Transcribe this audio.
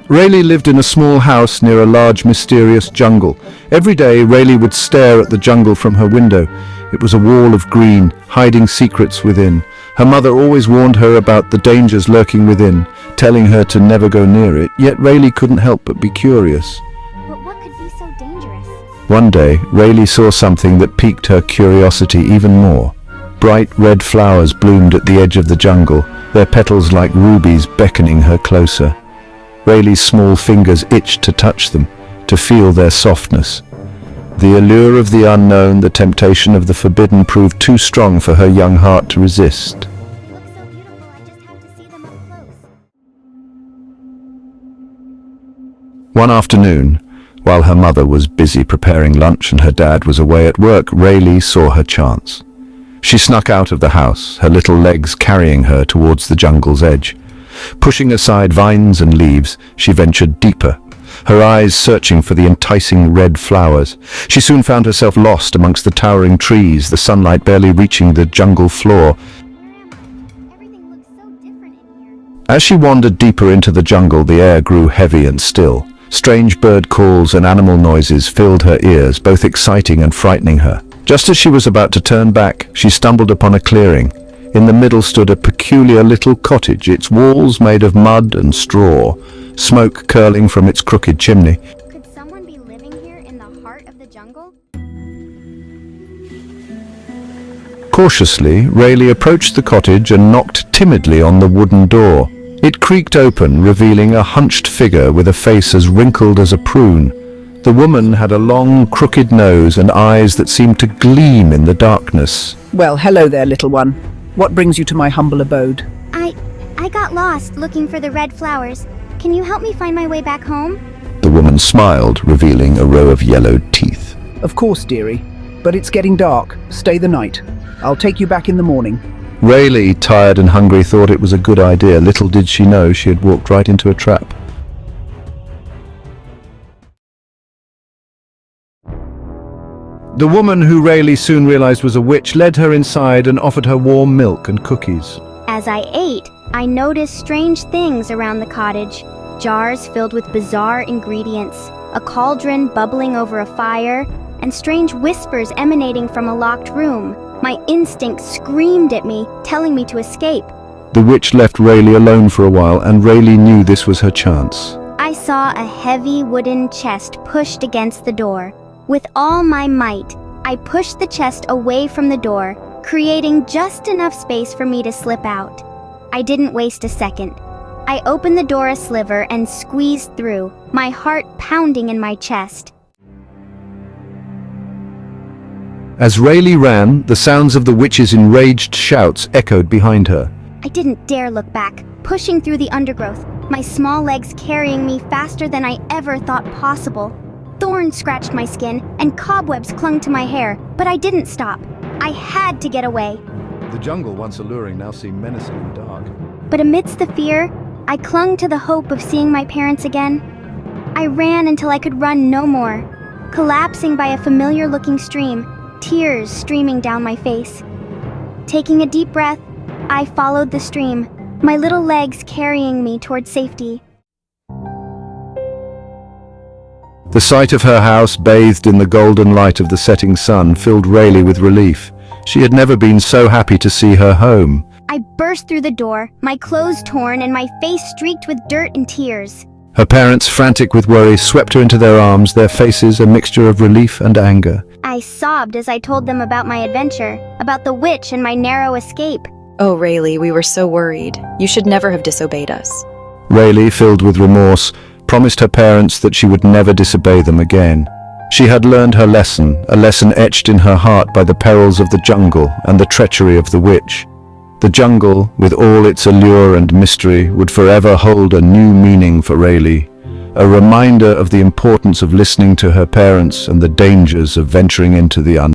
Railee lived in a small house near a large mysterious jungle. Every day Railee would stare at the jungle from her window. It was a wall of green, hiding secrets within. Her mother always warned her about the dangers lurking within, telling her to never go near it, yet Railee couldn't help but be curious. But what could be so dangerous? One day, Railee saw something that piqued her curiosity even more. Bright red flowers bloomed at the edge of the jungle, their petals like rubies beckoning her closer. Railee's small fingers itched to touch them, to feel their softness. The allure of the unknown, the temptation of the forbidden proved too strong for her young heart to resist. They look so beautiful, I just have to see them up close. One afternoon, while her mother was busy preparing lunch and her dad was away at work, Railee saw her chance. She snuck out of the house, her little legs carrying her towards the jungle's edge. Pushing aside vines and leaves, she ventured deeper, her eyes searching for the enticing red flowers. She soon found herself lost amongst the towering trees, the sunlight barely reaching the jungle floor. Everything looks so different in here. As she wandered deeper into the jungle, the air grew heavy and still. Strange bird calls and animal noises filled her ears, both exciting and frightening her. Just as she was about to turn back, she stumbled upon a clearing. In the middle stood a peculiar little cottage, its walls made of mud and straw, smoke curling from its crooked chimney. Could someone be living here in the heart of the jungle? Cautiously, Railee approached the cottage and knocked timidly on the wooden door. It creaked open, revealing a hunched figure with a face as wrinkled as a prune. The woman had a long, crooked nose and eyes that seemed to gleam in the darkness. Well, hello there, little one. What brings you to my humble abode? I got lost looking for the red flowers. Can you help me find my way back home? The woman smiled, revealing a row of yellowed teeth. Of course, dearie. But it's getting dark. Stay the night. I'll take you back in the morning. Railee, tired and hungry, thought it was a good idea. Little did she know she had walked right into a trap. The woman, who Railee soon realized was a witch, led her inside and offered her warm milk and cookies. As I ate, I noticed strange things around the cottage. Jars filled with bizarre ingredients, a cauldron bubbling over a fire, and strange whispers emanating from a locked room. My instinct screamed at me, telling me to escape. The witch left Railee alone for a while, and Railee knew this was her chance. I saw a heavy wooden chest pushed against the door. With all my might, I pushed the chest away from the door, creating just enough space for me to slip out. I didn't waste a second. I opened the door a sliver and squeezed through, my heart pounding in my chest. As Railee ran, the sounds of the witch's enraged shouts echoed behind her. I didn't dare look back, pushing through the undergrowth, my small legs carrying me faster than I ever thought possible. Thorns scratched my skin, and cobwebs clung to my hair, but I didn't stop. I had to get away. The jungle, once alluring, now seemed menacing and dark. But amidst the fear, I clung to the hope of seeing my parents again. I ran until I could run no more, collapsing by a familiar-looking stream, tears streaming down my face. Taking a deep breath, I followed the stream, my little legs carrying me toward safety. The sight of her house, bathed in the golden light of the setting sun, filled Railee with relief. She had never been so happy to see her home. I burst through the door, my clothes torn and my face streaked with dirt and tears. Her parents, frantic with worry, swept her into their arms, their faces a mixture of relief and anger. I sobbed as I told them about my adventure, about the witch and my narrow escape. Oh, Railee, we were so worried. You should never have disobeyed us. Railee, filled with remorse, promised her parents that she would never disobey them again. She had learned her lesson, a lesson etched in her heart by the perils of the jungle and the treachery of the witch. The jungle, with all its allure and mystery, would forever hold a new meaning for Railee, a reminder of the importance of listening to her parents and the dangers of venturing into the unknown.